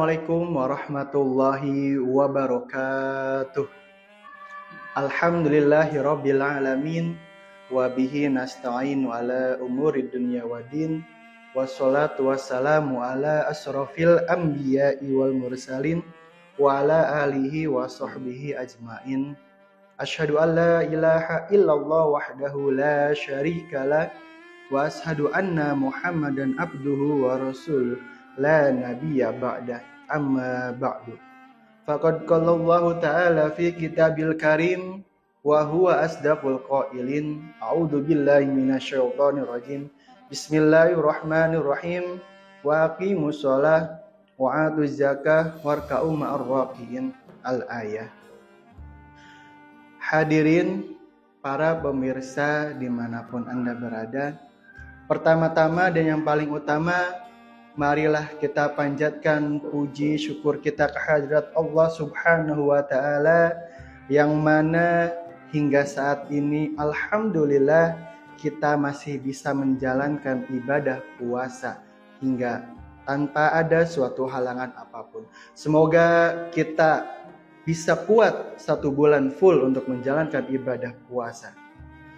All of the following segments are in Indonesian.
Assalamualaikum warahmatullahi wabarakatuh. Alhamdulillahirabbil alamin wa bihi nasta'in ala umurid dunya waddin. Wassalatu wassalamu ala asrofil anbiya'i wal mursalin wa ala alihi wa sahbihi ajmain. Asyhadu an la ilaha illallah wahdahu la syarikalah wa asyhadu anna Muhammadan abduhu wa rasuluh la nabiyya ba'da amma ba'du. Faqad qala Allah ta'ala fi kitabil karim wa huwa asdaqul qailin. A'udzu billahi minasyaitonir rajim. Bismillahirrahmanirrahim. Wa aqimus shalah wa atuz zakah warka'u ma'ar raqiin. Al-ayah. Hadirin para pemirsa dimanapun Anda berada, pertama-tama dan yang paling utama, marilah kita panjatkan puji syukur kita kehadirat Allah Subhanahu wa Ta'ala, yang mana hingga saat ini alhamdulillah kita masih bisa menjalankan ibadah puasa hingga tanpa ada suatu halangan apapun. Semoga kita bisa kuat 1 bulan full untuk menjalankan ibadah puasa.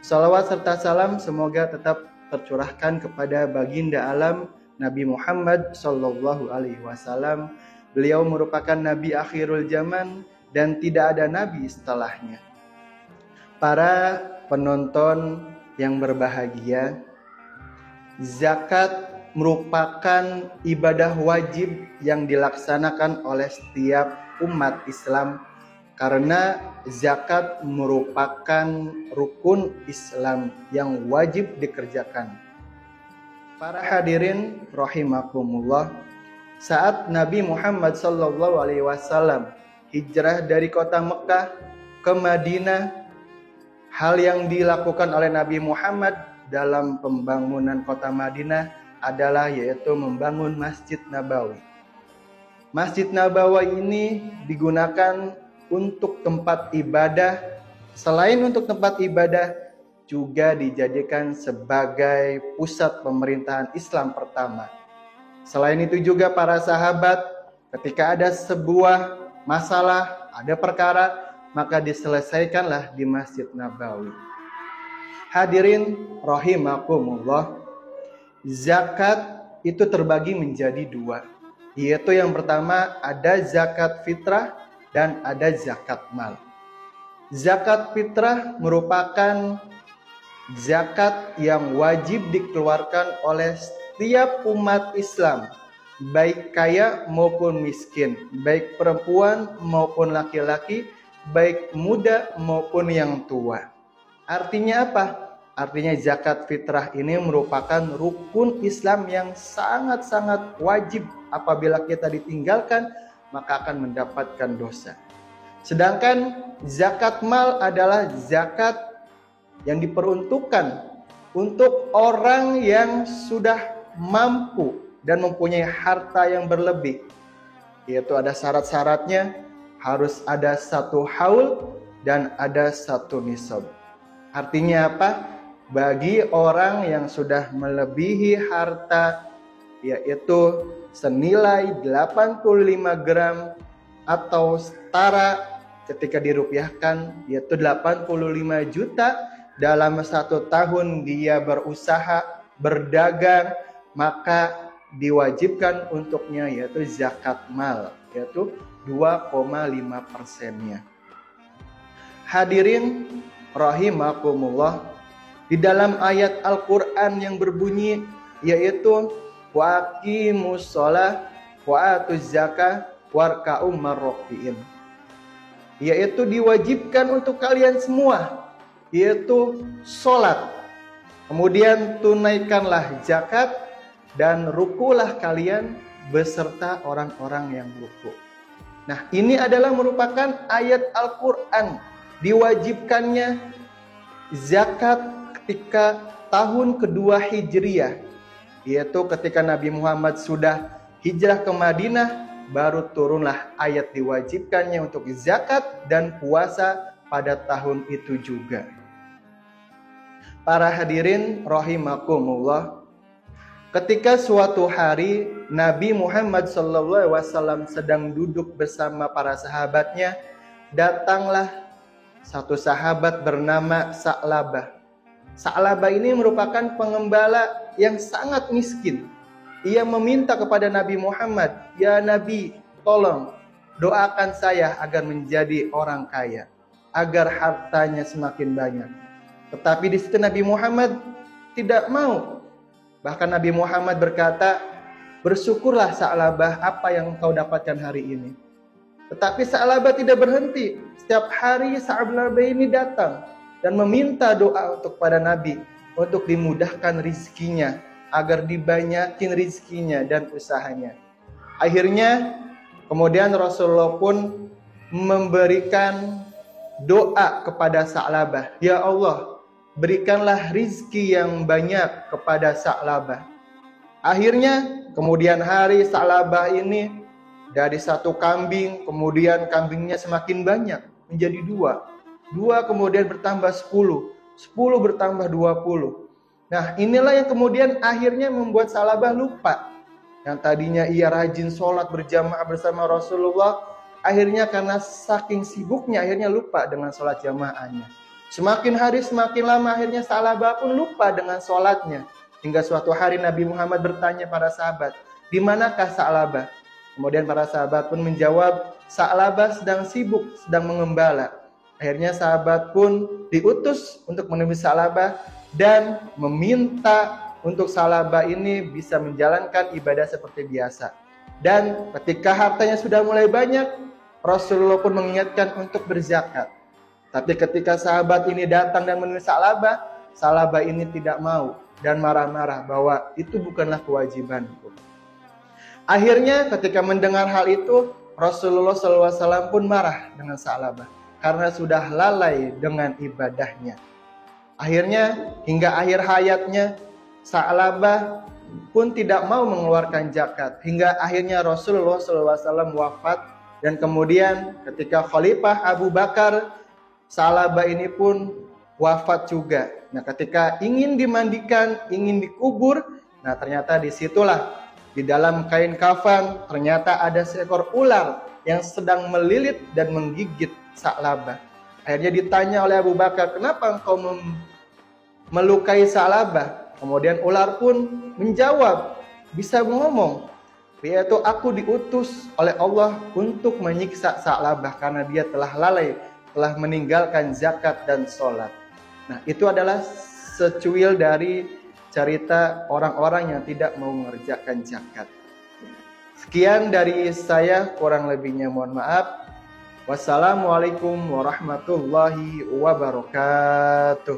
Salawat serta salam semoga tetap tercurahkan kepada baginda alam Nabi Muhammad Sallallahu Alaihi Wasallam. Beliau merupakan Nabi akhirul zaman dan tidak ada Nabi setelahnya. Para penonton yang berbahagia, zakat merupakan ibadah wajib yang dilaksanakan oleh setiap umat Islam, karena zakat merupakan rukun Islam yang wajib dikerjakan. Para hadirin rahimakumullah, saat Nabi Muhammad sallallahu alaihi wasallam hijrah dari kota Mekah ke Madinah, hal yang dilakukan oleh Nabi Muhammad dalam pembangunan kota Madinah adalah yaitu membangun Masjid Nabawi. Masjid Nabawi ini digunakan untuk tempat ibadah. Selain untuk tempat ibadah, juga dijadikan sebagai pusat pemerintahan Islam pertama. Selain itu juga para sahabat ketika ada sebuah masalah, ada perkara, maka diselesaikanlah di Masjid Nabawi. Hadirin rahimakumullah, zakat itu terbagi menjadi 2, yaitu yang pertama ada zakat fitrah dan ada zakat mal. Zakat fitrah merupakan zakat yang wajib dikeluarkan oleh setiap umat Islam, baik kaya maupun miskin, baik perempuan maupun laki-laki, baik muda maupun yang tua. Artinya apa? Artinya zakat fitrah ini merupakan rukun Islam yang sangat-sangat wajib. Apabila kita ditinggalkan, maka akan mendapatkan dosa. Sedangkan zakat mal adalah zakat yang diperuntukkan untuk orang yang sudah mampu dan mempunyai harta yang berlebih. Yaitu ada syarat-syaratnya, harus ada 1 haul dan ada 1 nisab. Artinya apa? Bagi orang yang sudah melebihi harta, yaitu senilai 85 gram atau setara ketika dirupiahkan, yaitu 85 juta, dalam 1 tahun dia berusaha, berdagang, maka diwajibkan untuknya yaitu zakat mal, yaitu 2,5%-nya. Hadirin rahimakumullah, di dalam ayat Al-Quran yang berbunyi yaitu wa aqimus shalah wa atuz zakah warka'u ma'ar raqiin, yaitu diwajibkan untuk kalian semua, yaitu sholat, kemudian tunaikanlah zakat, dan rukulah kalian beserta orang-orang yang ruku. Nah, ini adalah merupakan ayat Al-Quran diwajibkannya zakat ketika tahun kedua Hijriyah, yaitu ketika Nabi Muhammad sudah hijrah ke Madinah, baru turunlah ayat diwajibkannya untuk zakat dan puasa pada tahun itu juga. Para hadirin rahimakumullah, Ketika suatu hari Nabi Muhammad SAW sedang duduk bersama para sahabatnya, datanglah satu sahabat bernama Sa'labah. Sa'labah ini merupakan pengembala yang sangat miskin. Ia meminta kepada Nabi Muhammad, "Ya Nabi, tolong doakan saya agar menjadi orang kaya, agar hartanya semakin banyak." Tetapi di situ Nabi Muhammad tidak mau. Bahkan Nabi Muhammad berkata, "Bersyukurlah Sa'labah apa yang engkau dapatkan hari ini." Tetapi Sa'labah tidak berhenti. Setiap hari Sa'labah ini datang dan meminta doa untuk pada Nabi, untuk dimudahkan rizkinya, agar dibanyakin rizkinya dan usahanya. Akhirnya kemudian Rasulullah pun memberikan doa kepada Sa'labah, "Ya Allah, berikanlah rizki yang banyak kepada Sa'labah." Akhirnya kemudian hari Sa'labah ini dari satu kambing, kemudian kambingnya semakin banyak menjadi dua. Dua kemudian bertambah 10, 10 bertambah 20. Nah, inilah yang kemudian akhirnya membuat Sa'labah lupa. Yang tadinya ia rajin sholat berjamaah bersama Rasulullah, akhirnya karena saking sibuknya akhirnya lupa dengan sholat jamaahnya. Semakin hari semakin lama akhirnya Sa'labah pun lupa dengan sholatnya. Hingga suatu hari Nabi Muhammad bertanya para sahabat, "Di manakah Sa'labah?" Kemudian para sahabat pun menjawab, "Sa'labah sedang sibuk, sedang mengembala." Akhirnya sahabat pun diutus untuk menemui Sa'labah dan meminta untuk Sa'labah ini bisa menjalankan ibadah seperti biasa. Dan ketika hartanya sudah mulai banyak, Rasulullah pun mengingatkan untuk berzakat. Tapi ketika sahabat ini datang dan menemui Sa'labah, Sa'labah ini tidak mau dan marah-marah bahwa itu bukanlah kewajibanku. Akhirnya ketika mendengar hal itu, Rasulullah SAW pun marah dengan Sa'labah karena sudah lalai dengan ibadahnya. Akhirnya hingga akhir hayatnya Sa'labah pun tidak mau mengeluarkan zakat. Hingga akhirnya Rasulullah SAW wafat. Dan kemudian ketika Khalifah Abu Bakar, Sa'labah ini pun wafat juga. Nah, ketika ingin dimandikan, ingin dikubur, nah ternyata disitulah di dalam kain kafan ternyata ada seekor ular yang sedang melilit dan menggigit Sa'labah. Akhirnya ditanya oleh Abu Bakar, "Kenapa engkau melukai Sa'labah?" Kemudian ular pun menjawab, bisa ngomong, yaitu, "Aku diutus oleh Allah untuk menyiksa Sa'labah karena dia telah lalai, telah meninggalkan zakat dan sholat." Nah, itu adalah secuil dari cerita orang-orang yang tidak mau mengerjakan zakat. Sekian dari saya, kurang lebihnya mohon maaf. Wassalamualaikum warahmatullahi wabarakatuh.